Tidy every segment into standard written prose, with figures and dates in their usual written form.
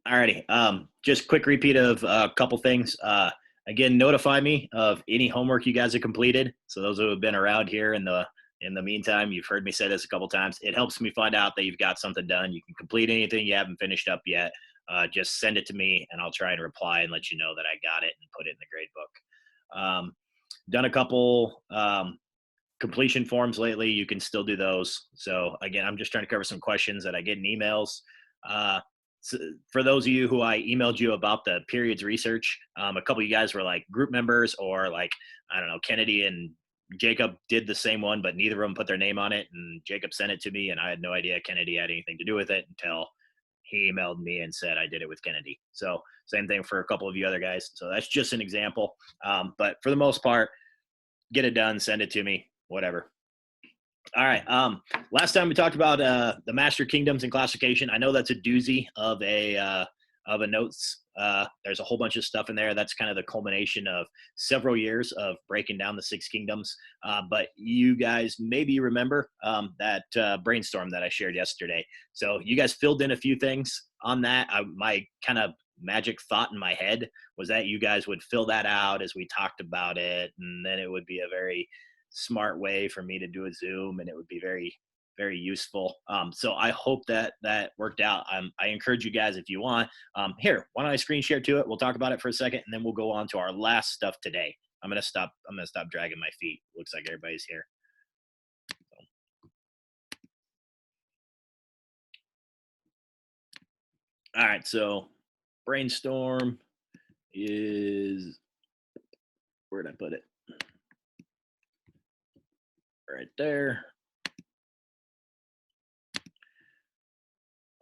Alrighty. Just quick repeat of a couple things. Again, notify me of any homework you guys have completed. So those who have been around here in the meantime, you've heard me say this a couple times. It helps me find out that you've got something done. You can complete anything you haven't finished up yet. Just send it to me, and I'll try and reply and let you know that I got it and put it in the grade book. Done a couple completion forms lately. You can still do those. So again, I'm just trying to cover some questions that I get in emails. Uh, so for those of you who I emailed you about the periods research, a couple of you guys were like group members, or like, I don't know, Kennedy and Jacob did the same one, but neither of them put their name on it. And Jacob sent it to me, and I had no idea Kennedy had anything to do with it until he emailed me and said I did it with Kennedy. So same thing for a couple of you other guys. So that's just an example. But for the most part, get it done, send it to me, whatever. All right. Last time we talked about the Master Kingdoms and classification. I know that's a doozy of a notes. There's a whole bunch of stuff in there. That's kind of the culmination of several years of breaking down the six kingdoms. But you guys maybe remember that brainstorm that I shared yesterday. So you guys filled in a few things on that. My kind of magic thought in my head was that you guys would fill that out as we talked about it, and then it would be a very smart way for me to do a Zoom, and it would be very, very useful. So I hope that that worked out. I encourage you guys, if you want, here, why don't I screen share to it? We'll talk about it for a second, and then we'll go on to our last stuff today. I'm gonna stop dragging my feet. Looks like everybody's here. All right, so brainstorm is, where did I put it? Right there.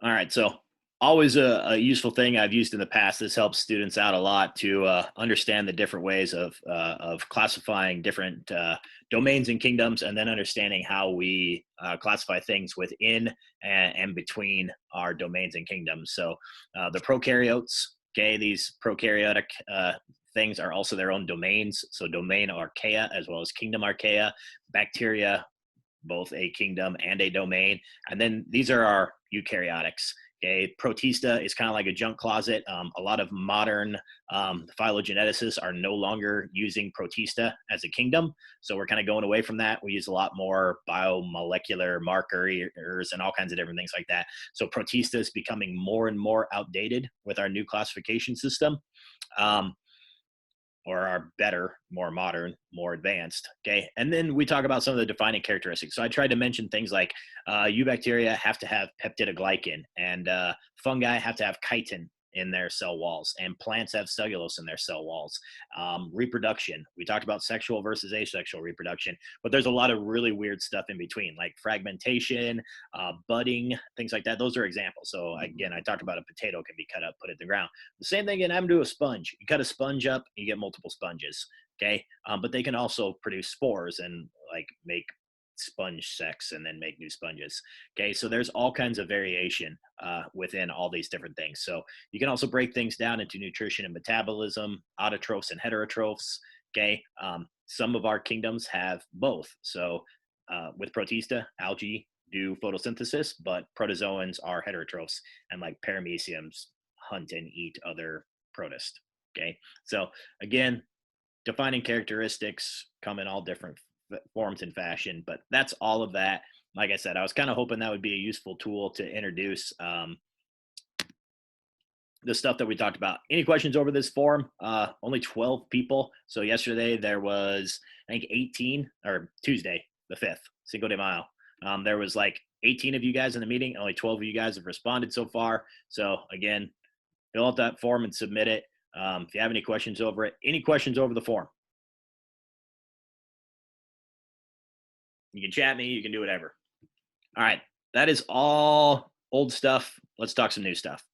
All right. So always a useful thing I've used in the past. This helps students out a lot to understand the different ways of classifying different domains and kingdoms, and then understanding how we classify things within and between our domains and kingdoms. So the prokaryotes, okay, these prokaryotic things are also their own domains. So domain archaea as well as kingdom archaea. Bacteria, both a kingdom and a domain. And then these are our eukaryotics. Okay, Protista is kind of like a junk closet. A lot of modern phylogeneticists are no longer using Protista as a kingdom. So we're kind of going away from that. We use a lot more biomolecular markers and all kinds of different things like that. So Protista is becoming more and more outdated with our new classification system. Or are better, more modern, more advanced. Okay. And then we talk about some of the defining characteristics. So I tried to mention things like eubacteria have to have peptidoglycan, and fungi have to have chitin in their cell walls, and plants have cellulose in their cell walls. Reproduction, we talked about sexual versus asexual reproduction, but there's a lot of really weird stuff in between, like fragmentation, budding, things like that. Those are examples. So again, I talked about a potato can be cut up, put in the ground. The same thing can happen to a sponge. You cut a sponge up, you get multiple sponges. Okay, but they can also produce spores and like make sponge sex and then make new sponges. Okay, so there's all kinds of variation within all these different things. So you can also break things down into nutrition and metabolism, autotrophs and heterotrophs. Okay, some of our kingdoms have both. So with Protista, algae do photosynthesis, but protozoans are heterotrophs, and like parameciums hunt and eat other protists. Okay, so again, defining characteristics come in all different forms and fashion, but that's all of that. Like I said, I was kind of hoping that would be a useful tool to introduce the stuff that we talked about. Any questions over this forum? Only 12 people. So yesterday there was, I think, 18, or Tuesday, the 5th, Cinco de Mayo. There was like 18 of you guys in the meeting. Only 12 of you guys have responded so far. So again, fill out that form and submit it. If you have any questions over it, any questions over the form, you can chat me, you can do whatever. All right, that is all old stuff. Let's talk some new stuff.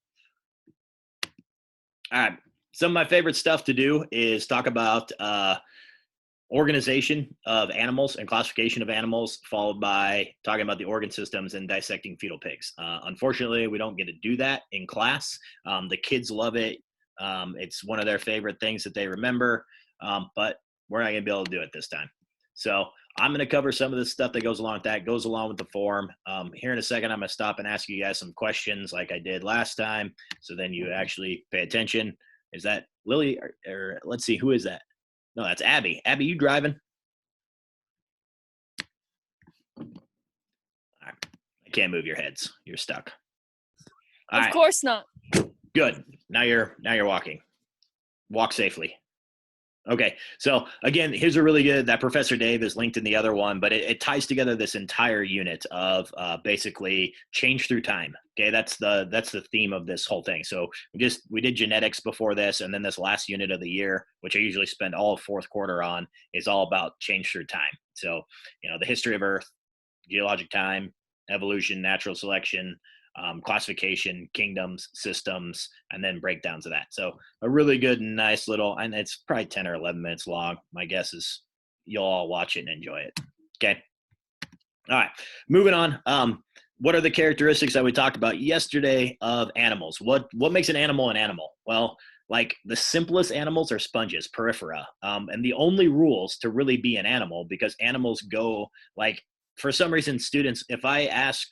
All right, some of my favorite stuff to do is talk about organization of animals and classification of animals, followed by talking about the organ systems and dissecting fetal pigs. Unfortunately, we don't get to do that in class. The kids love it. It's one of their favorite things that they remember, but we're not going to be able to do it this time. So I'm going to cover some of the stuff that goes along with that, goes along with the form. Here in a second, I'm going to stop and ask you guys some questions like I did last time. So then you actually pay attention. Is that Lily? Or let's see, who is that? No, that's Abby. Abby, you driving? All right. I can't move your heads. You're stuck. All Of right. course not. Good. Now you're walking. Walk safely. Okay, so again, here's a really good, that Professor Dave is linked in the other one, but it ties together this entire unit of basically change through time. Okay, that's the theme of this whole thing. So we did genetics before this, and then this last unit of the year, which I usually spend all of fourth quarter on, is all about change through time. So the history of Earth, geologic time, evolution, natural selection, classification, kingdoms, systems, and then breakdowns of that. So a really good, nice little, and it's probably 10 or 11 minutes long. My guess is you'll all watch it and enjoy it. Okay. All right. Moving on. What are the characteristics that we talked about yesterday of animals? What makes an animal an animal? Well, like the simplest animals are sponges, porifera. And the only rules to really be an animal, because animals go like, for some reason, students, if I ask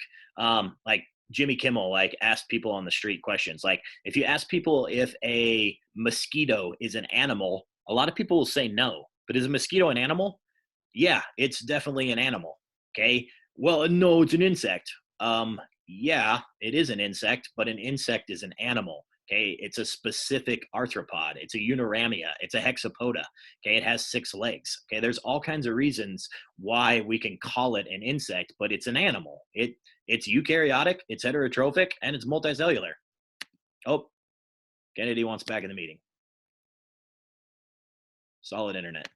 like Jimmy Kimmel, like ask people on the street questions, like if you ask people if a mosquito is an animal, a lot of people will say no. But is a mosquito an animal? Yeah, it's definitely an animal. Okay. Well, no, it's an insect. Yeah, it is an insect, but an insect is an animal. Okay, it's a specific arthropod. It's a uniramia. It's a hexapoda. Okay, it has 6 legs. Okay, there's all kinds of reasons why we can call it an insect, but it's an animal. It's eukaryotic, it's heterotrophic, and it's multicellular. Oh, Kennedy wants back in the meeting. Solid internet.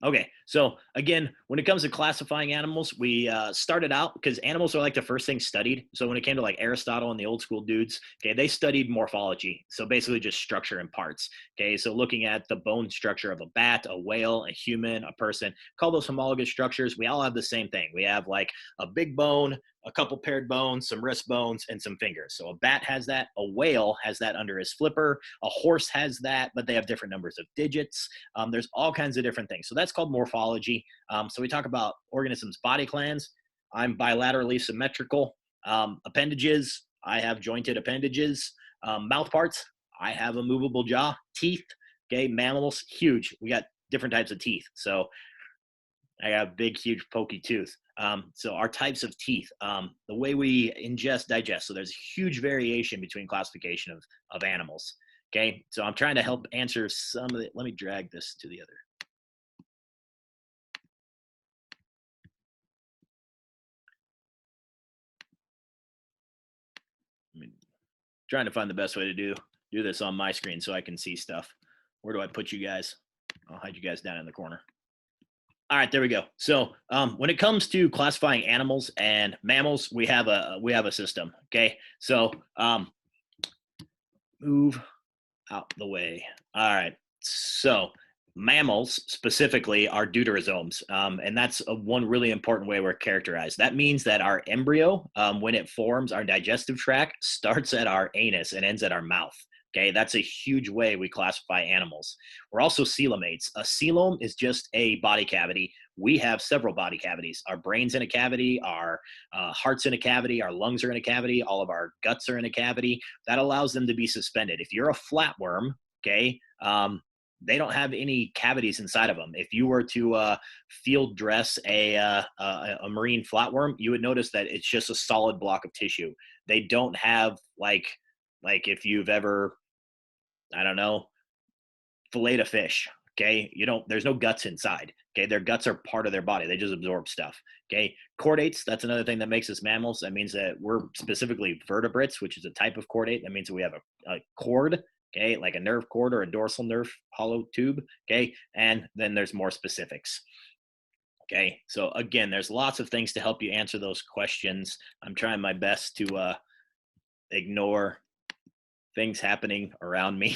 Okay, so again, when it comes to classifying animals, we started out because animals are like the first thing studied. So when it came to like Aristotle and the old school dudes, okay, they studied morphology. So basically just structure and parts. Okay, so looking at the bone structure of a bat, a whale, a human, a person, call those homologous structures. We all have the same thing. We have like a big bone, a couple paired bones, some wrist bones, and some fingers. So a bat has that. A whale has that under his flipper. A horse has that, but they have different numbers of digits. There's all kinds of different things. So that's called morphology. So we talk about organisms' body plans. I'm bilaterally symmetrical. Appendages, I have jointed appendages. Mouth parts, I have a movable jaw. Teeth, okay, mammals, huge. We got different types of teeth. So I got a big, huge, pokey tooth. So our types of teeth, the way we ingest, digest. So there's huge variation between classification of animals. Okay, so I'm trying to help answer some of it. Let me drag this to the other. I'm trying to find the best way to do this on my screen so I can see stuff. Where do I put you guys? I'll hide you guys down in the corner. All right, there we go. So when it comes to classifying animals and mammals, we have a system. Okay, so move out the way. All right, so mammals specifically are deuterosomes, and that's one really important way we're characterized. That means that our embryo, when it forms, our digestive tract starts at our anus and ends at our mouth. Okay, that's a huge way we classify animals. We're also coelomates. A coelom is just a body cavity. We have several body cavities. Our brain's in a cavity, our heart's in a cavity, our lungs are in a cavity, all of our guts are in a cavity. That allows them to be suspended. If you're a flatworm, okay, they don't have any cavities inside of them. If you were to field dress a marine flatworm, you would notice that it's just a solid block of tissue. They don't have like if you've ever, I don't know, fillet a fish. Okay, there's no guts inside. Okay, their guts are part of their body. They just absorb stuff. Okay, chordates, that's another thing that makes us mammals. That means that we're specifically vertebrates, which is a type of chordate. That means that we have a cord, okay, like a nerve cord or a dorsal nerve hollow tube. Okay, and then there's more specifics. Okay, so again, there's lots of things to help you answer those questions. I'm trying my best to ignore things happening around me.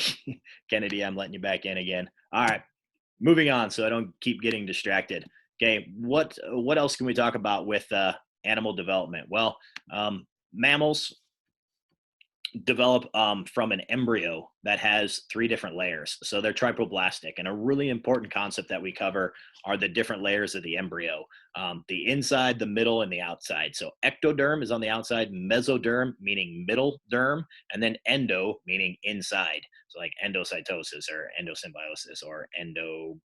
Kennedy, I'm letting you back in again. All right, moving on so I don't keep getting distracted. Okay, what else can we talk about with animal development? Well, mammals, develop from an embryo that has three different layers. So they're triploblastic. And a really important concept that we cover are the different layers of the embryo, the inside, the middle, and the outside. So ectoderm is on the outside, mesoderm meaning middle derm, and then endo meaning inside. So like endocytosis or endosymbiosis or endoplasmic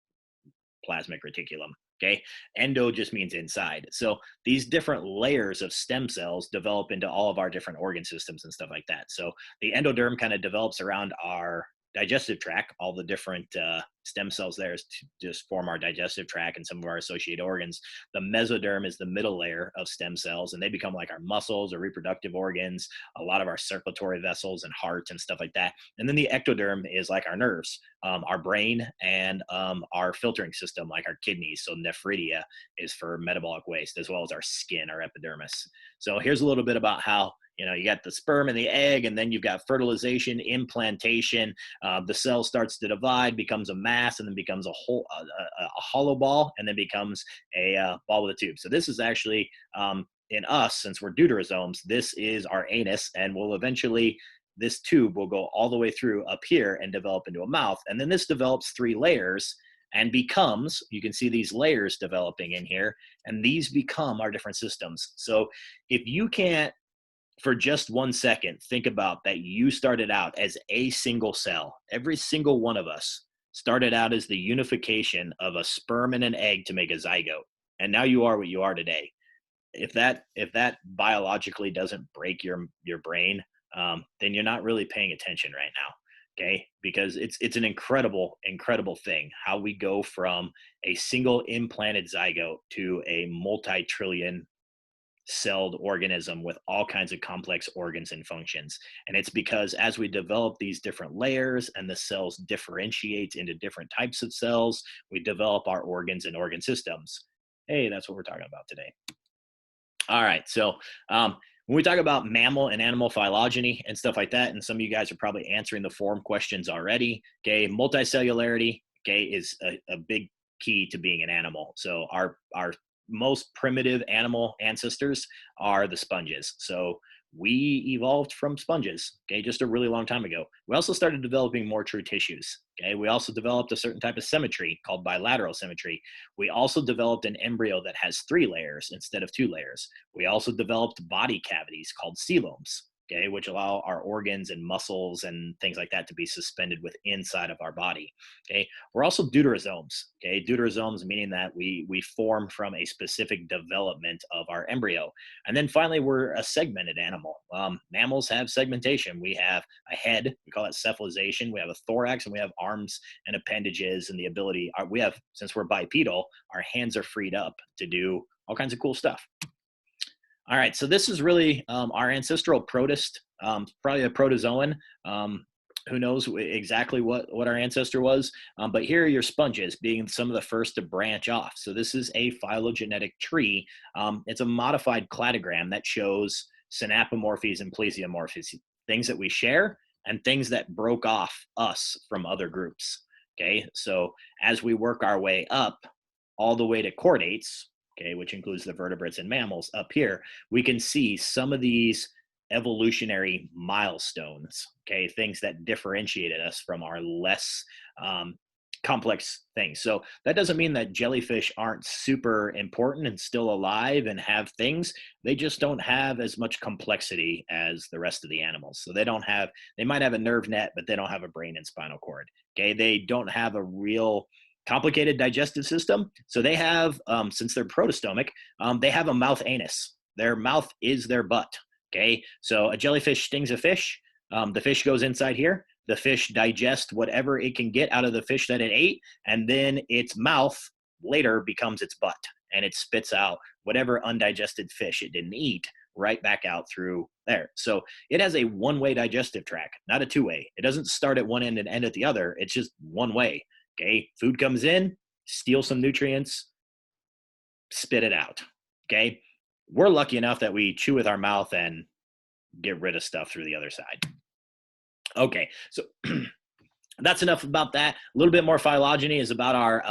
reticulum. Okay. Endo just means inside. So these different layers of stem cells develop into all of our different organ systems and stuff like that. So the endoderm kind of develops around our digestive tract. All the different stem cells there is to just form our digestive tract and some of our associated organs. The mesoderm is the middle layer of stem cells, and they become like our muscles or reproductive organs, a lot of our circulatory vessels and heart and stuff like that. And then the ectoderm is like our nerves, our brain, and our filtering system, like our kidneys. So nephridia is for metabolic waste, as well as our skin, our epidermis. So here's a little bit about how, you got the sperm and the egg, and then you've got fertilization, implantation. The cell starts to divide, becomes a mass, and then becomes a hollow ball, and then becomes a ball with a tube. So this is actually, in us, since we're deuterosomes, this is our anus, and will eventually, this tube will go all the way through up here and develop into a mouth. And then this develops three layers and becomes, you can see these layers developing in here, and these become our different systems. So if you can't, for just 1 second, think about that you started out as a single cell. Every single one of us started out as the unification of a sperm and an egg to make a zygote. And now you are what you are today. If that biologically doesn't break your brain, then you're not really paying attention right now. Okay, because it's an incredible thing how we go from a single implanted zygote to a multi-trillion celled organism with all kinds of complex organs and functions. And it's because as we develop these different layers and the cells differentiate into different types of cells, we develop our organs and organ systems. Hey, that's what we're talking about today. All right. So when we talk about mammal and animal phylogeny and stuff like that, and some of you guys are probably answering the forum questions already, okay, multicellularity, okay, is a big key to being an animal. So our most primitive animal ancestors are the sponges. So we evolved from sponges, okay, just a really long time ago. We also started developing more true tissues, okay. We also developed a certain type of symmetry called bilateral symmetry. We also developed an embryo that has 3 layers instead of 2 layers. We also developed body cavities called coeloms, okay, which allow our organs and muscles and things like that to be suspended with inside of our body, okay. We're also deuterosomes, okay, deuterosomes meaning that we form from a specific development of our embryo. And then finally, we're a segmented animal. Mammals have segmentation. We have a head, we call it cephalization. We have a thorax, and we have arms and appendages, and the ability, we have, since we're bipedal, our hands are freed up to do all kinds of cool stuff. All right, so this is really our ancestral protist, probably a protozoan. Who knows exactly what our ancestor was, but here are your sponges being some of the first to branch off. So this is a phylogenetic tree. It's a modified cladogram that shows synapomorphies and plesiomorphies, things that we share and things that broke off us from other groups. Okay, so as we work our way up all the way to chordates, okay, which includes the vertebrates and mammals up here, we can see some of these evolutionary milestones, okay, things that differentiated us from our less complex things. So that doesn't mean that jellyfish aren't super important and still alive and have things. They just don't have as much complexity as the rest of the animals. So they might have a nerve net, but they don't have a brain and spinal cord. Okay, they don't have a real complicated digestive system. So they have, since they're protostomic, they have a mouth anus. Their mouth is their butt. Okay, so a jellyfish stings a fish. The fish goes inside here. The fish digests whatever it can get out of the fish that it ate, and then its mouth later becomes its butt, and it spits out whatever undigested fish it didn't eat right back out through there. So it has a one-way digestive tract, not a two-way. It doesn't start at one end and end at the other. It's just one way. Okay, food comes in, steal some nutrients, spit it out. Okay, we're lucky enough that we chew with our mouth and get rid of stuff through the other side. Okay, so that's enough about that. A little bit more phylogeny is about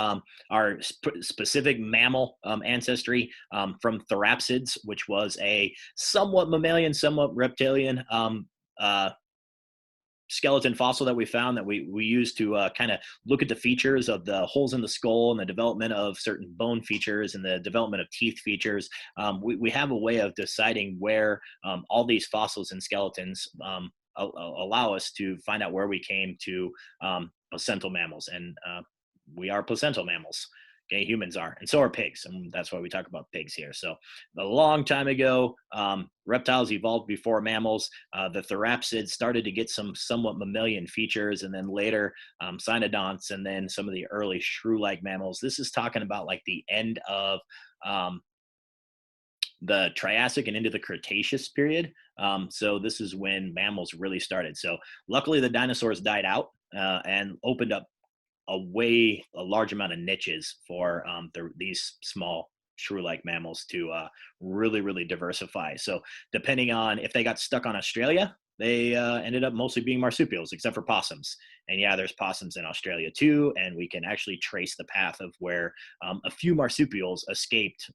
our specific mammal ancestry from therapsids, which was a somewhat mammalian, somewhat reptilian skeleton fossil that we found that we use to kind of look at the features of the holes in the skull and the development of certain bone features and the development of teeth features. We have a way of deciding where all these fossils and skeletons allow us to find out where we came to placental mammals. And we are placental mammals. Okay, humans are, and so are pigs, and that's why we talk about pigs here. So, a long time ago, reptiles evolved before mammals. The therapsids started to get some somewhat mammalian features, and then later cynodonts, and then some of the early shrew-like mammals. This is talking about like the end of the Triassic and into the Cretaceous period. So this is when mammals really started. So luckily, the dinosaurs died out and opened up a large amount of niches for these small shrew-like mammals to really diversify. So depending on if they got stuck on Australia, they ended up mostly being marsupials, except for possums. And yeah, there's possums in Australia too, and we can actually trace the path of where a few marsupials escaped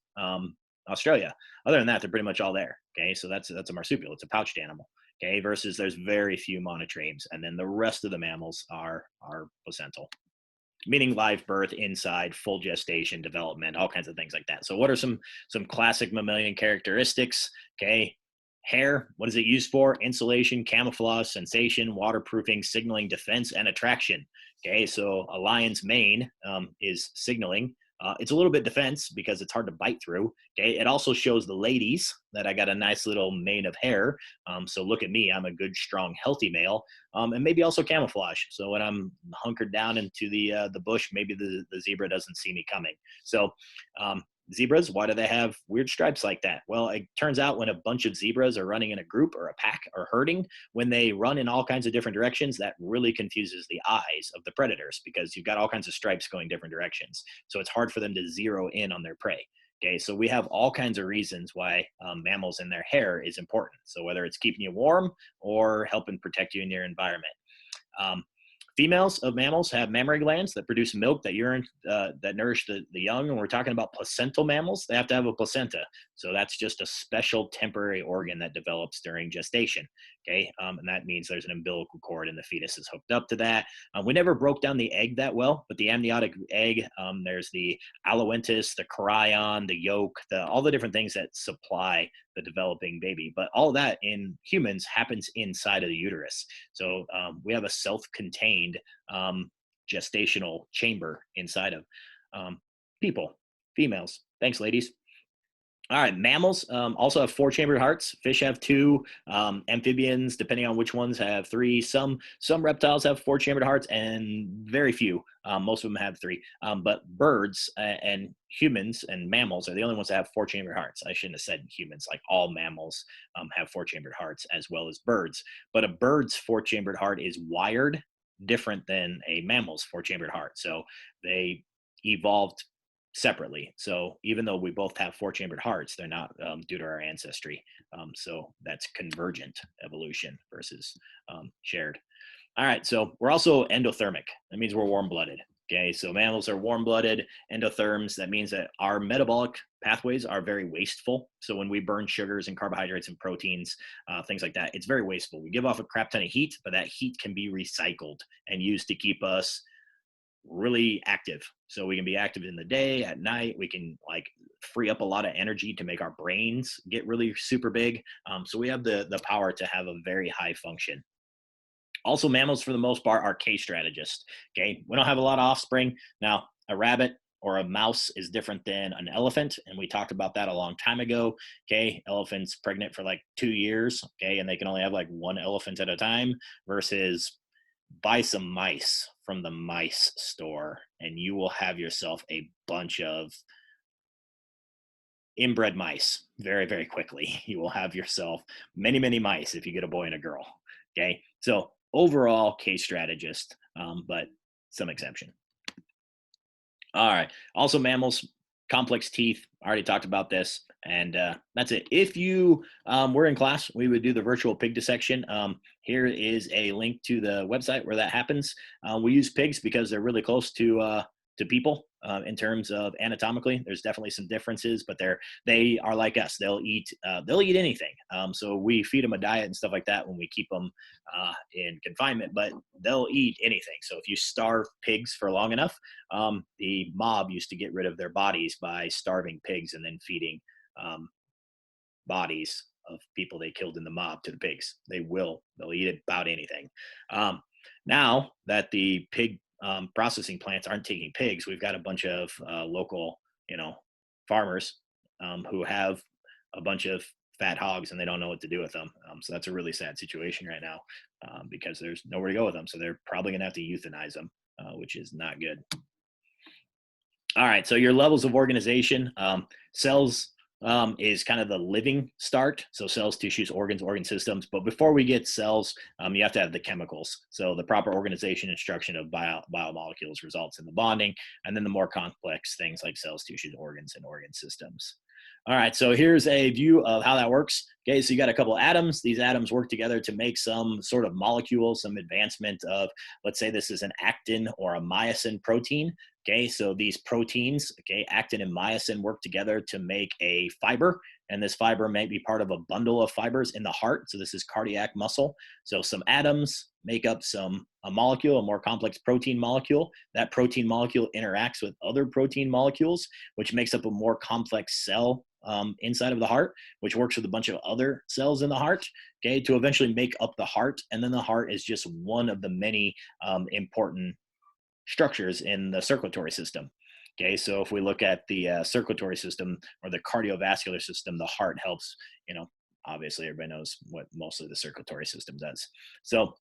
Australia. Other than that, they're pretty much all there. Okay, so that's a marsupial. It's a pouched animal. Okay, versus there's very few monotremes, and then the rest of the mammals are placental, meaning live birth, inside, full gestation, development, all kinds of things like that. So what are some classic mammalian characteristics? Okay, hair, what is it used for? Insulation, camouflage, sensation, waterproofing, signaling, defense, and attraction. Okay, so a lion's mane is signaling. It's a little bit defense because it's hard to bite through. Okay, it also shows the ladies that I got a nice little mane of hair. So look at me, I'm a good, strong, healthy male. And maybe also camouflage. So when I'm hunkered down into the bush, maybe the zebra doesn't see me coming. So zebras, why do they have weird stripes like that? Well, it turns out when a bunch of zebras are running in a group or a pack or herding, when they run in all kinds of different directions, that really confuses the eyes of the predators because you've got all kinds of stripes going different directions. So it's hard for them to zero in on their prey. Okay, so we have all kinds of reasons why mammals and their hair is important. So whether it's keeping you warm or helping protect you in your environment. Females of mammals have mammary glands that produce milk that that nourish the young. And we're talking about placental mammals. They have to have a placenta. So that's just a special temporary organ that develops during gestation. Okay, and that means there's an umbilical cord and the fetus is hooked up to that. We never broke down the egg that well, but the amniotic egg, there's the alloentus, the chorion, the yolk, all the different things that supply the developing baby. But all of that in humans happens inside of the uterus. So we have a self-contained gestational chamber inside of people, females. Thanks, ladies. All right, mammals also have four-chambered hearts. Fish have two. Amphibians, depending on which ones, have three. Some reptiles have four-chambered hearts, and very few. Most of them have three. But birds and humans and mammals are the only ones that have four-chambered hearts. I shouldn't have said humans. Like all mammals have four-chambered hearts as well as birds. But a bird's four-chambered heart is wired different than a mammal's four-chambered heart. So they evolved separately. So even though we both have four-chambered hearts, they're not due to our ancestry. So that's convergent evolution versus shared. All right, so we're also endothermic. That means we're warm-blooded. Okay, so mammals are warm-blooded, endotherms. That means that our metabolic pathways are very wasteful. So when we burn sugars and carbohydrates and proteins, things like that, it's very wasteful. We give off a crap ton of heat, but that heat can be recycled and used to keep us really active. So we can be active in the day, at night. We can like free up a lot of energy to make our brains get really super big. So we have the power to have a very high function. Also, mammals for the most part are K-strategists. Okay, we don't have a lot of offspring. Now, a rabbit or a mouse is different than an elephant, and we talked about that a long time ago. Okay, elephants pregnant for like 2 years. Okay, and they can only have like one elephant at a time versus buy some mice from the mice store and you will have yourself a bunch of inbred mice very quickly. You will have yourself many mice if you get a boy and a girl. Okay, so overall case strategist, but some exception. All right, also mammals, complex teeth. I already talked about this, and that's it. If you were in class, we would do the virtual pig dissection. Here is a link to the website where that happens. We use pigs because they're really close to people. in terms of anatomically. There's definitely some differences, but they are like us. They'll eat anything. So we feed them a diet and stuff like that when we keep them in confinement, but they'll eat anything. So if you starve pigs for long enough, the mob used to get rid of their bodies by starving pigs and then feeding um, bodies of people they killed in the mob to the pigs. They'll eat about anything. Um, Now that the pig processing plants aren't taking pigs, we've got a bunch of local, farmers who have a bunch of fat hogs and they don't know what to do with them. So that's a really sad situation right now because there's nowhere to go with them. So they're probably going to have to euthanize them, which is not good. All right, so your levels of organization. Cells is kind of the living start. So cells, tissues, organs, organ systems. But before we get cells, you have to have the chemicals. So the proper organization and structure of biomolecules results in the bonding, and then the more complex things like cells, tissues, organs, and organ systems. All right, so here's a view of how that works. Okay, so you got a couple atoms. These atoms work together to make some sort of molecule, some advancement of, let's say this is an actin or a myosin protein. Okay, so these proteins, okay, actin and myosin work together to make a fiber, and this fiber may be part of a bundle of fibers in the heart. So this is cardiac muscle. So some atoms make up a molecule, a more complex protein molecule. That protein molecule interacts with other protein molecules, which makes up a more complex cell inside of the heart, which works with a bunch of other cells in the heart, okay, to eventually make up the heart. And then the heart is just one of the many important structures in the circulatory system. Okay, so if we look at the circulatory system or the cardiovascular system, the heart helps, obviously everybody knows what mostly the circulatory system does. So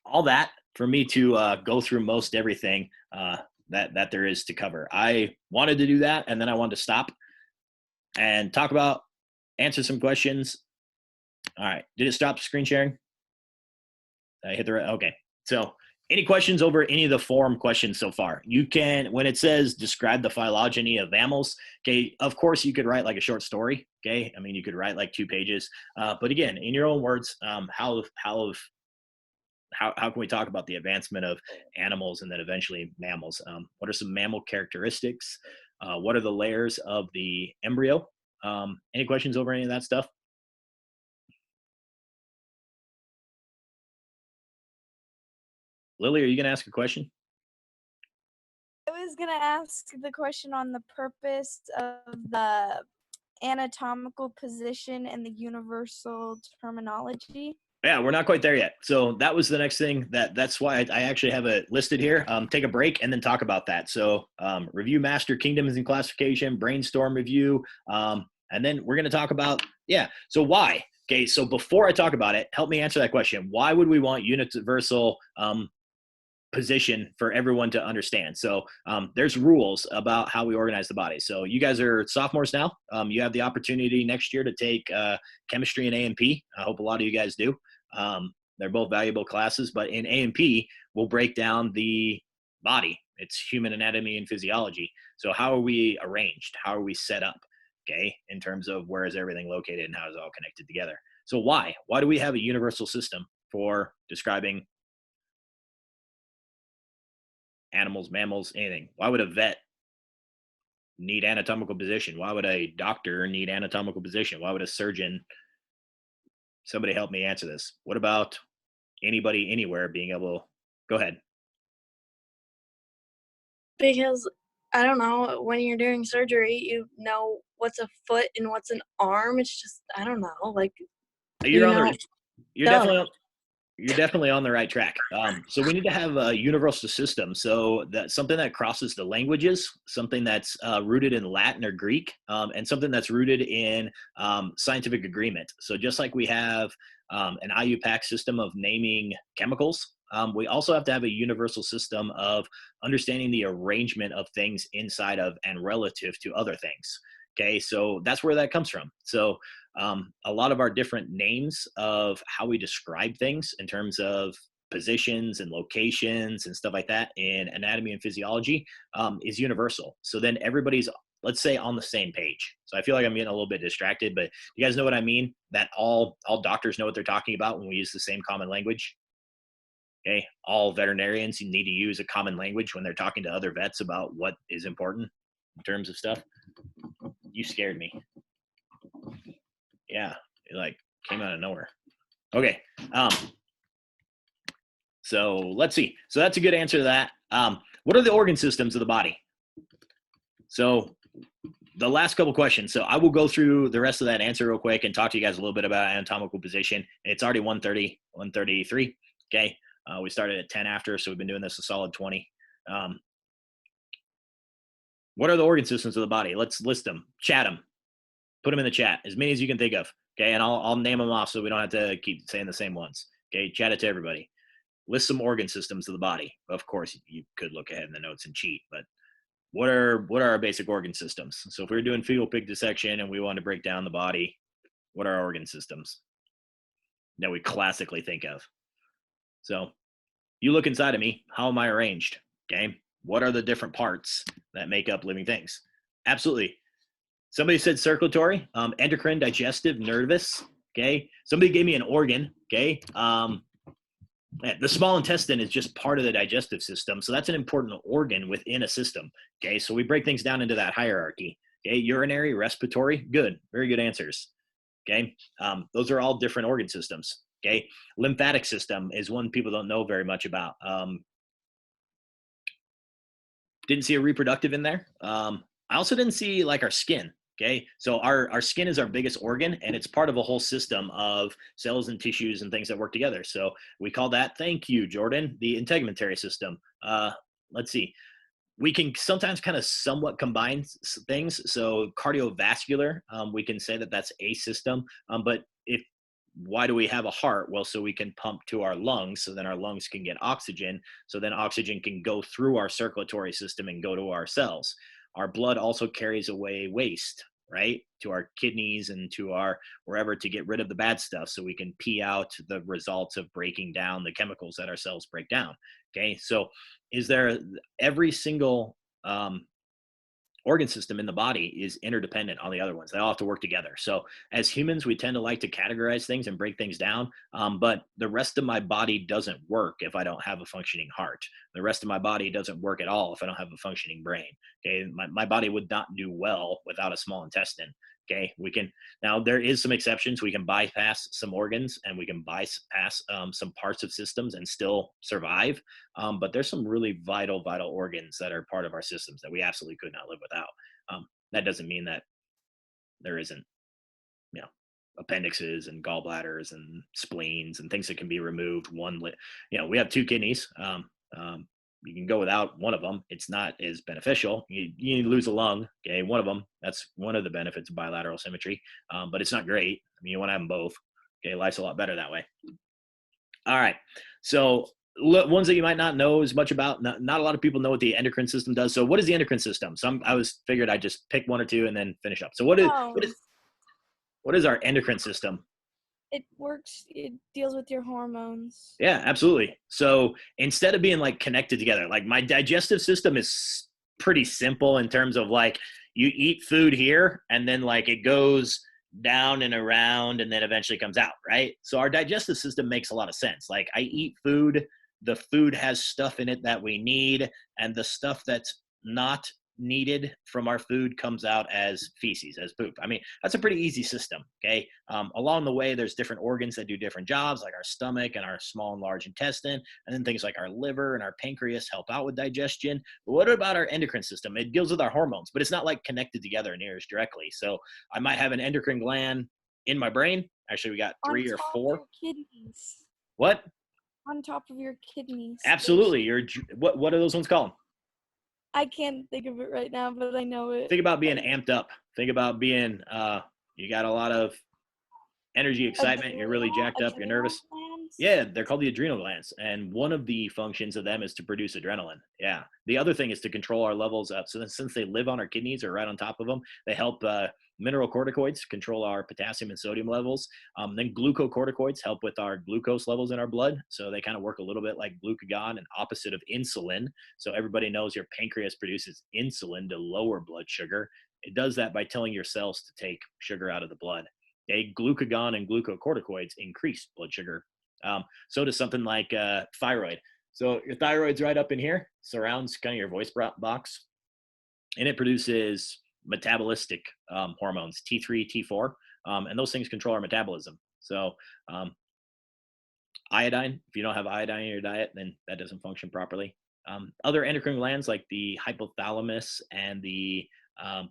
all that for me to go through most everything that there is to cover. I wanted to do that, and then I wanted to stop and talk about, answer some questions. All right, did it stop screen sharing? Did I hit the right? Okay, so any questions over any of the forum questions so far? You can, when it says describe the phylogeny of mammals, okay, of course you could write like a short story, okay? I mean, you could write like 2 pages, but again, in your own words, how can we talk about the advancement of animals and then eventually mammals? What are some mammal characteristics? What are the layers of the embryo? Any questions over any of that stuff? Lily, are you going to ask a question? I was gonna ask the question on the purpose of the anatomical position and the universal terminology. Yeah, we're not quite there yet. So that was the next thing. That's why I actually have it listed here. Take a break and then talk about that. So review master kingdoms and classification, brainstorm review, and then we're going to talk about So why? Okay, so before I talk about it, help me answer that question. Why would we want universal position for everyone to understand? So there's rules about how we organize the body. So you guys are sophomores now. You have the opportunity next year to take chemistry and A&P. I hope a lot of you guys do. They're both valuable classes, but in A&P, we'll break down the body. It's human anatomy and physiology. So how are we arranged? How are we set up? Okay, in terms of where is everything located and how is it all connected together? So why? Why do we have a universal system for describing animals, mammals, anything? Why would a vet need anatomical position? Why would a doctor need anatomical position? Why would a surgeon? Somebody help me answer this. What about anybody anywhere being able to go ahead? Because I don't know, when you're doing surgery, you know what's a foot and what's an arm. It's just I don't know, like You're you on know the you're stuff. definitely you're definitely on the right track. So we need to have a universal system. So that something that crosses the languages, something that's rooted in Latin or Greek, and something that's rooted in scientific agreement. So just like we have an IUPAC system of naming chemicals, we also have to have a universal system of understanding the arrangement of things inside of and relative to other things. Okay, so that's where that comes from. So a lot of our different names of how we describe things in terms of positions and locations and stuff like that in anatomy and physiology is universal. So then everybody's, let's say, on the same page. So I feel like I'm getting a little bit distracted, but you guys know what I mean? That all doctors know what they're talking about when we use the same common language. Okay, all veterinarians need to use a common language when they're talking to other vets about what is important in terms of stuff. You scared me. Yeah, it like came out of nowhere. Okay, so let's see. So that's a good answer to that. What are the organ systems of the body? So the last couple questions. So I will go through the rest of that answer real quick and talk to you guys a little bit about anatomical position. It's already 1:30, 1:33. Okay. We started at 10 after, so we've been doing this a solid 20. What are the organ systems of the body? Let's list them. Chat them. Put them in the chat, as many as you can think of. Okay. And I'll name them off so we don't have to keep saying the same ones. Okay. Chat it to everybody. List some organ systems of the body. Of course, you could look ahead in the notes and cheat, but what are our basic organ systems? So if we were doing fetal pig dissection and we wanted to break down the body, what are our organ systems that we classically think of? So you look inside of me, how am I arranged? Okay. What are the different parts that make up living things? Absolutely. Somebody said circulatory, endocrine, digestive, nervous. Okay. Somebody gave me an organ. Okay. The small intestine is just part of the digestive system. So that's an important organ within a system. Okay. So we break things down into that hierarchy. Okay. Urinary, respiratory. Good. Very good answers. Okay. Those are all different organ systems. Okay. Lymphatic system is one people don't know very much about. Didn't see a reproductive in there. I also didn't see like our skin. Okay. So our skin is our biggest organ, and it's part of a whole system of cells and tissues and things that work together. So we call that, thank you, Jordan, the integumentary system. Let's see. We can sometimes kind of somewhat combine things. So cardiovascular, we can say that that's a system. But why do we have a heart? Well, so we can pump to our lungs, so then our lungs can get oxygen. So then oxygen can go through our circulatory system and go to our cells. Our blood also carries away waste, right, to our kidneys and to our wherever, to get rid of the bad stuff, so we can pee out the results of breaking down the chemicals that our cells break down. Okay, so is there every single organ system in the body is interdependent on the other ones. They all have to work together. So as humans, we tend to like to categorize things and break things down. But the rest of my body doesn't work if I don't have a functioning heart. The rest of my body doesn't work at all if I don't have a functioning brain. Okay. My body would not do well without a small intestine. Okay. Now there is some exceptions. We can bypass some organs and we can bypass some parts of systems and still survive. But there's some really vital organs that are part of our systems that we absolutely could not live without. That doesn't mean that there isn't, appendixes and gallbladders and spleens and things that can be removed. We have two kidneys. You can go without one of them. It's not as beneficial. You lose a lung. Okay, one of them. That's one of the benefits of bilateral symmetry. But it's not great. I mean, you want to have them both. Okay, life's a lot better that way. All right. So ones that you might not know as much about. Not a lot of people know what the endocrine system does. So what is the endocrine system? So I figured I'd just pick one or two and then finish up. So what is our endocrine system? It deals with your hormones. Yeah, absolutely. So instead of being like connected together, like my digestive system is pretty simple in terms of like you eat food here and then like it goes down and around and then eventually comes out, right? So our digestive system makes a lot of sense. Like I eat food, the food has stuff in it that we need, and the stuff that's not needed from our food comes out as feces, as poop. I mean, that's a pretty easy system. Okay. Along the way, there's different organs that do different jobs, like our stomach and our small and large intestine, and then things like our liver and our pancreas help out with digestion. But what about our endocrine system? It deals with our hormones, but it's not like connected together near as directly. So I might have an endocrine gland in my brain. Actually, we got three or four. On top of your kidneys. What? On top of your kidneys. Absolutely. What are those ones called? I can't think of it right now, but I know it. Think about being amped up. Think about being, you got a lot of energy, excitement. You're really jacked up. You're nervous. Glands? Yeah, they're called the adrenal glands. And one of the functions of them is to produce adrenaline. Yeah. The other thing is to control our levels up. So since they live on our kidneys or right on top of them, they help mineralocorticoids control our potassium and sodium levels. Then glucocorticoids help with our glucose levels in our blood. So they kind of work a little bit like glucagon, an opposite of insulin. So everybody knows your pancreas produces insulin to lower blood sugar. It does that by telling your cells to take sugar out of the blood. Okay, glucagon and glucocorticoids increase blood sugar So does something like thyroid. So your thyroid's right up in here, surrounds kind of your voice box, and it produces metabolistic hormones, T3, T4, and those things control our metabolism. So um, iodine, if you don't have iodine in your diet, then that doesn't function properly. Other endocrine glands like the hypothalamus and the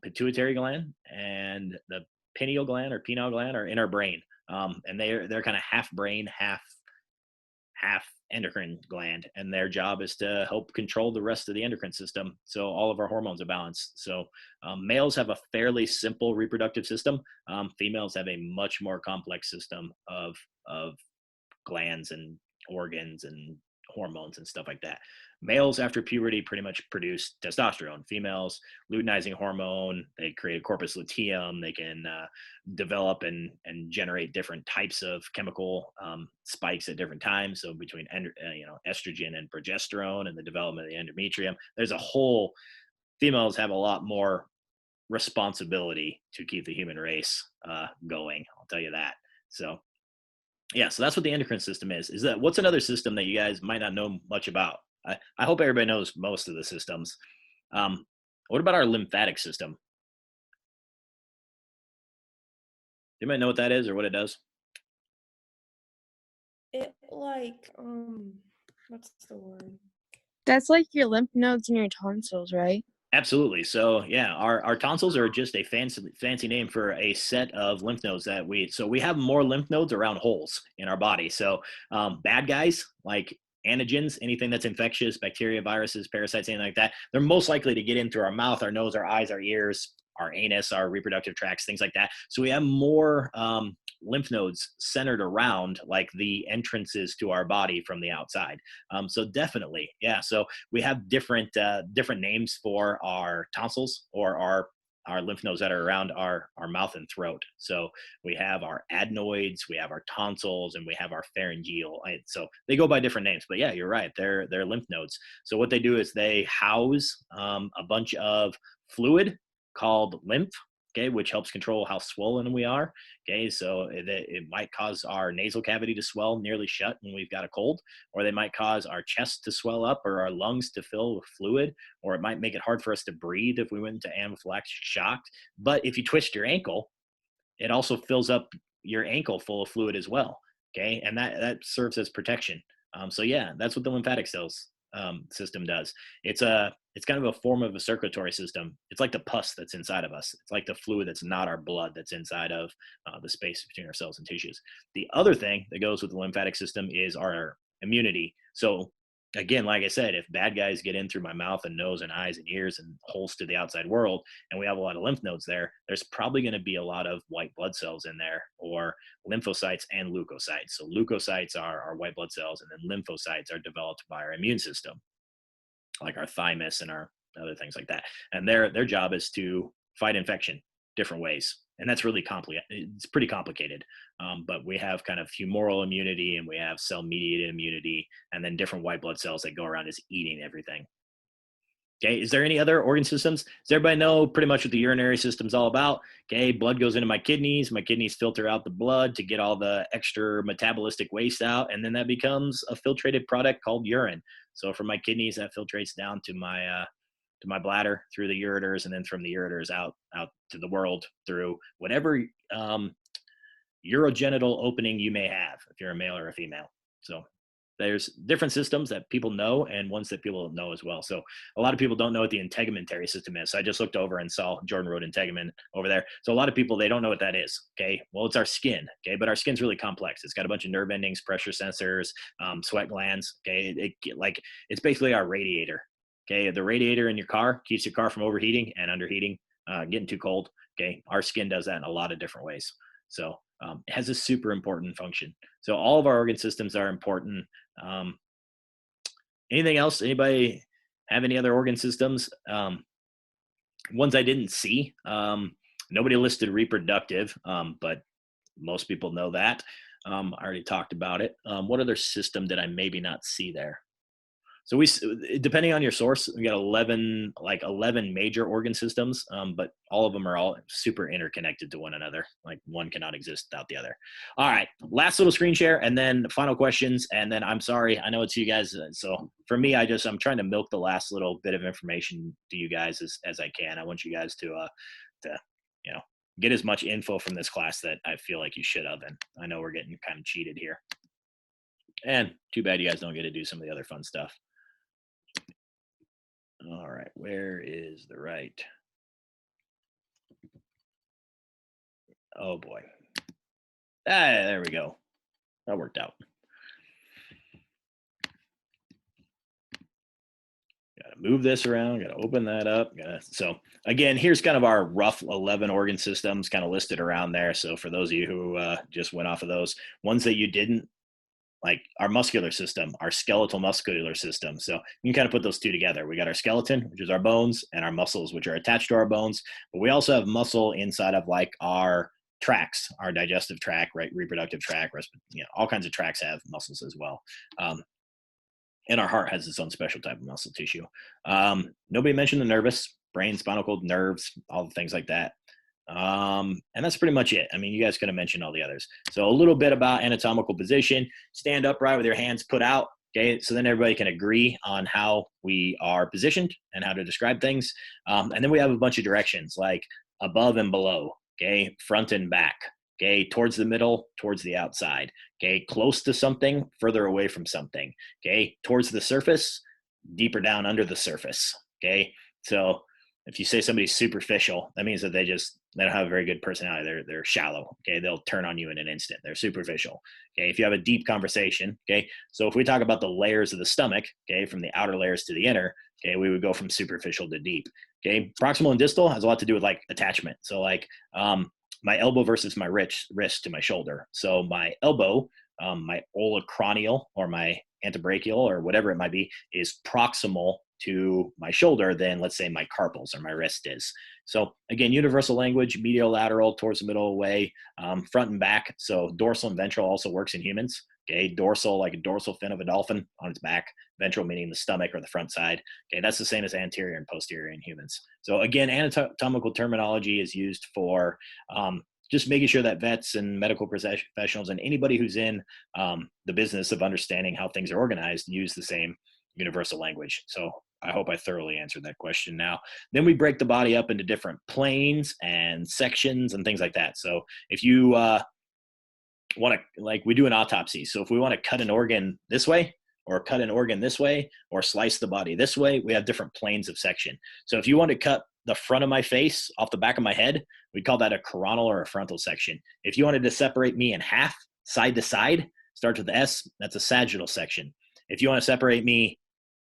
pituitary gland and the pineal gland or pineal gland are in our brain, and they're kind of half brain, half endocrine gland, and their job is to help control the rest of the endocrine system, so all of our hormones are balanced. So males have a fairly simple reproductive system. Females have a much more complex system of glands and organs and hormones and stuff like that. Males after puberty pretty much produce testosterone. Females, luteinizing hormone, they create a corpus luteum. They can develop and generate different types of chemical spikes at different times. So between estrogen and progesterone and the development of the endometrium, there's a whole. Females have a lot more responsibility to keep the human race going. I'll tell you that. So yeah, so that's what the endocrine system is. Is that what's another system that you guys might not know much about? I hope everybody knows most of the systems. What about our lymphatic system? You might know what that is or what it does. It like what's the word? That's like your lymph nodes and your tonsils, right? Absolutely. So yeah, our tonsils are just a fancy name for a set of lymph nodes that we have more lymph nodes around holes in our body. So bad guys like antigens, anything that's infectious, bacteria, viruses, parasites, anything like that, they're most likely to get in through our mouth, our nose, our eyes, our ears, our anus, our reproductive tracts, things like that. So we have more lymph nodes centered around like the entrances to our body from the outside. So definitely, yeah. So we have different names for our tonsils or our lymph nodes that are around our mouth and throat. So we have our adenoids, we have our tonsils, and we have our pharyngeal. So they go by different names, but yeah, you're right. They're lymph nodes. So what they do is they house a bunch of fluid called lymph, okay, which helps control how swollen we are. Okay, so it might cause our nasal cavity to swell nearly shut when we've got a cold, or they might cause our chest to swell up or our lungs to fill with fluid, or it might make it hard for us to breathe if we went into anaphylactic shock. But if you twist your ankle, it also fills up your ankle full of fluid as well. Okay, and that serves as protection. So yeah, that's what the lymphatic cells system does. It's kind of a form of a circulatory system. It's like the pus that's inside of us. It's like the fluid that's not our blood that's inside of the space between our cells and tissues. The other thing that goes with the lymphatic system is our immunity. So again, like I said, if bad guys get in through my mouth and nose and eyes and ears and holes to the outside world, and we have a lot of lymph nodes there, there's probably going to be a lot of white blood cells in there, or lymphocytes and leukocytes. So leukocytes are our white blood cells, and then lymphocytes are developed by our immune system, like our thymus and our other things like that. And their job is to fight infection different ways. And that's really complicated. It's pretty complicated. But we have kind of humoral immunity, and we have cell mediated immunity, and then different white blood cells that go around just eating everything. Okay, is there any other organ systems? Does everybody know pretty much what the urinary system's all about? Okay, blood goes into my kidneys filter out the blood to get all the extra metabolistic waste out, and then that becomes a filtrated product called urine. So from my kidneys, that filtrates down to my bladder through the ureters, and then from the ureters out to the world through whatever urogenital opening you may have, if you're a male or a female. So there's different systems that people know and ones that people don't know as well. So a lot of people don't know what the integumentary system is. So I just looked over and saw Jordan wrote integument over there. So a lot of people, they don't know what that is. Okay. Well, it's our skin. Okay. But our skin's really complex. It's got a bunch of nerve endings, pressure sensors, sweat glands. Okay. It's basically our radiator. Okay. The radiator in your car keeps your car from overheating and underheating, getting too cold. Okay. Our skin does that in a lot of different ways. So it has a super important function. So all of our organ systems are important. Anything else? Anybody have any other organ systems? Ones I didn't see. Nobody listed reproductive, but most people know that. I already talked about it. What other system did I maybe not see there? So depending on your source, we got 11 major organ systems, but all of them are all super interconnected to one another. Like one cannot exist without the other. All right, last little screen share, and then final questions. And then I'm sorry, I know it's you guys. So for me, I'm trying to milk the last little bit of information to you guys as I can. I want you guys to get as much info from this class that I feel like you should have. And I know we're getting kind of cheated here. And too bad you guys don't get to do some of the other fun stuff. All right, where is the right? Oh boy. There we go. That worked out. Got to move this around, got to open that up. So again, here's kind of our rough 11 organ systems kind of listed around there. So for those of you who just went off of those, ones that you didn't, like our muscular system, our skeletal muscular system. So you can kind of put those two together. We got our skeleton, which is our bones, and our muscles, which are attached to our bones. But we also have muscle inside of like our tracts, our digestive tract, right, reproductive tract, all kinds of tracts have muscles as well. And our heart has its own special type of muscle tissue. Nobody mentioned the nervous, brain, spinal cord, nerves, all the things like that. And that's pretty much it. I mean, you guys could have mentioned all the others. So a little bit about anatomical position. Stand upright with your hands put out. Okay, so then everybody can agree on how we are positioned and how to describe things. And then we have a bunch of directions like above and below, okay, front and back, okay, towards the middle, towards the outside, okay, close to something, further away from something, okay, towards the surface, deeper down under the surface, okay. So if you say somebody's superficial, that means that they don't have a very good personality. They're shallow. Okay, they'll turn on you in an instant. They're superficial. Okay, if you have a deep conversation. Okay, so if we talk about the layers of the stomach, okay, from the outer layers to the inner, okay, we would go from superficial to deep. Okay, proximal and distal has a lot to do with like attachment. So like my elbow versus my wrist to my shoulder. So my elbow, my olecranial or my antebrachial or whatever it might be, is proximal to my shoulder than let's say my carpals or my wrist is. So again, universal language, medial, lateral, towards the middle, away, front and back. So dorsal and ventral also works in humans. Okay, dorsal, like a dorsal fin of a dolphin on its back, ventral meaning the stomach or the front side. Okay, that's the same as anterior and posterior in humans. So again, anatomical terminology is used for just making sure that vets and medical professionals and anybody who's in the business of understanding how things are organized use the same universal language. So I hope I thoroughly answered that question now. Then we break the body up into different planes and sections and things like that. So if you want to, like we do an autopsy. So if we want to cut an organ this way or cut an organ this way or slice the body this way, we have different planes of section. So if you want to cut the front of my face off the back of my head, we call that a coronal or a frontal section. If you wanted to separate me in half, side to side, starts with the S, that's a sagittal section. If you want to separate me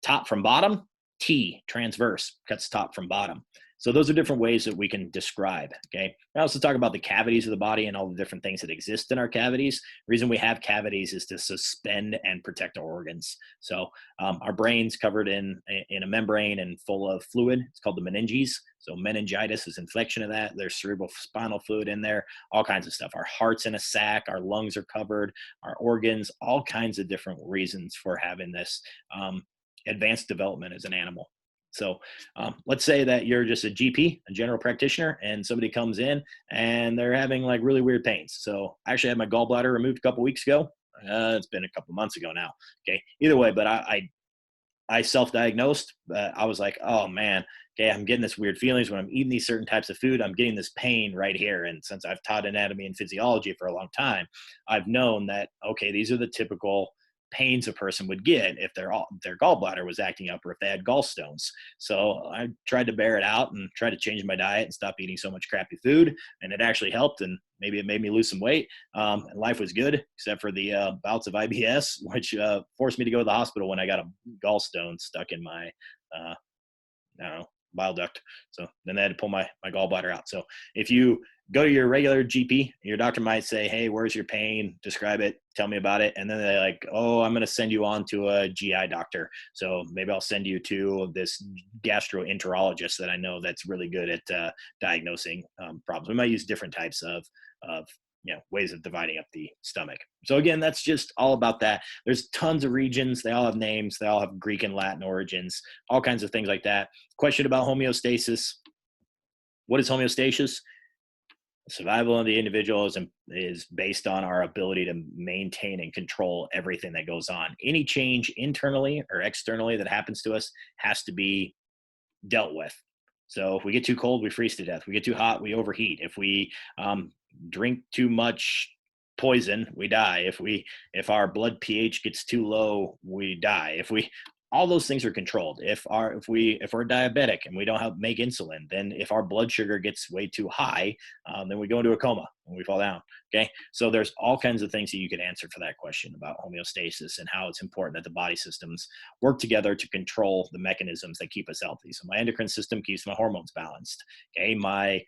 top from bottom, T, transverse, cuts top from bottom. So those are different ways that we can describe, okay? I also talk about the cavities of the body and all the different things that exist in our cavities. The reason we have cavities is to suspend and protect our organs. So our brain's covered in a membrane and full of fluid. It's called the meninges. So meningitis is infection of that. There's cerebral spinal fluid in there, all kinds of stuff. Our heart's in a sac, our lungs are covered, our organs, all kinds of different reasons for having this advanced development as an animal. So let's say that you're just a GP, a general practitioner, and somebody comes in and they're having like really weird pains. So I actually had my gallbladder removed a couple weeks ago. It's been a couple months ago now. Okay. Either way, but I self-diagnosed. I was like, oh man, okay, I'm getting this weird feelings when I'm eating these certain types of food. I'm getting this pain right here. And since I've taught anatomy and physiology for a long time, I've known that, okay, these are the typical pains a person would get if their gallbladder was acting up or if they had gallstones. So I tried to bear it out and try to change my diet and stop eating so much crappy food. And it actually helped. And maybe it made me lose some weight. And life was good, except for the bouts of IBS, which forced me to go to the hospital when I got a gallstone stuck in my, I don't know, bile duct. So then they had to pull my gallbladder out. So if you go to your regular GP, your doctor might say, hey, where's your pain? Describe it. Tell me about it. And then they're like, oh, I'm going to send you on to a GI doctor. So maybe I'll send you to this gastroenterologist that I know that's really good at diagnosing problems. We might use different types of ways of dividing up the stomach. So again, that's just all about that. There's tons of regions. They all have names. They all have Greek and Latin origins, all kinds of things like that. Question about homeostasis. What is homeostasis? Survival of the individual is based on our ability to maintain and control everything that goes on. Any change internally or externally that happens to us has to be dealt with. So if we get too cold, we freeze to death. We get too hot, we overheat. If we drink too much poison, we die. If our blood pH gets too low, we die. All those things are controlled. If we're diabetic and we don't make insulin, then if our blood sugar gets way too high, then we go into a coma and we fall down. Okay, so there's all kinds of things that you could answer for that question about homeostasis and how it's important that the body systems work together to control the mechanisms that keep us healthy. So my endocrine system keeps my hormones balanced. Okay, my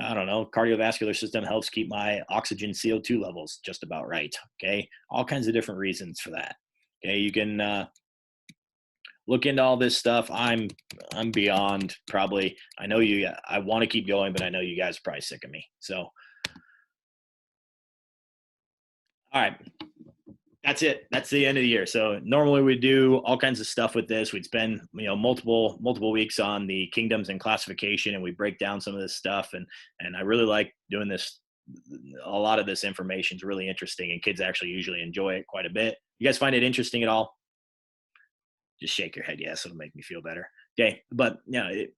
cardiovascular system helps keep my oxygen CO2 levels just about right. Okay, all kinds of different reasons for that. Okay, you can look into all this stuff. I'm beyond probably. I know you. I want to keep going, but I know you guys are probably sick of me. So, all right, that's it. That's the end of the year. So normally we do all kinds of stuff with this. We'd spend multiple weeks on the kingdoms and classification, and we break down some of this stuff. And I really like doing this. A lot of this information is really interesting, and kids actually usually enjoy it quite a bit. You guys find it interesting at all? Just shake your head yes, it'll make me feel better. Okay, but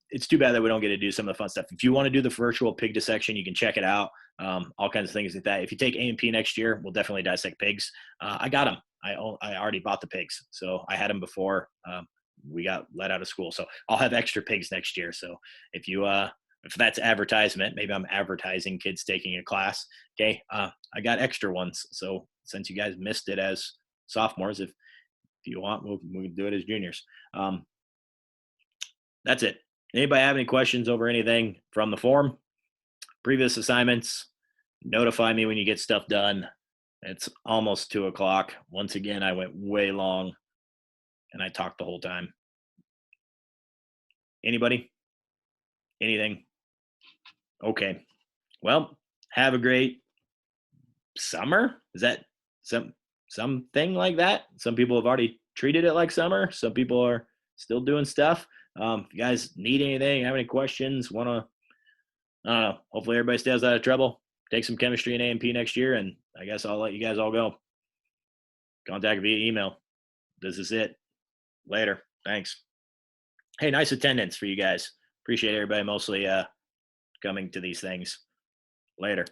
it's too bad that we don't get to do some of the fun stuff. If you want to do the virtual pig dissection, you can check it out. All kinds of things like that. If you take A&P next year, we'll definitely dissect pigs. I got them. I already bought the pigs, so I had them before we got let out of school. So I'll have extra pigs next year. So if that's advertisement, maybe I'm advertising kids taking a class. Okay, I got extra ones. So since you guys missed it as sophomores, if you want, we'll do it as juniors. That's it. Anybody have any questions over anything from the form? Previous assignments, notify me when you get stuff done. It's almost 2:00. Once again, I went way long and I talked the whole time. Anybody? Anything? Okay. Well, have a great summer. Is that something like that? Some people have already treated it like summer. Some people are still doing stuff. If you guys need anything, have any questions, I don't know, hopefully everybody stays out of trouble. Take some chemistry and A&P next year, and I guess I'll let you guys all go. Contact via email. This is it. Later. Thanks. Hey, nice attendance for you guys. Appreciate everybody mostly coming to these things. Later.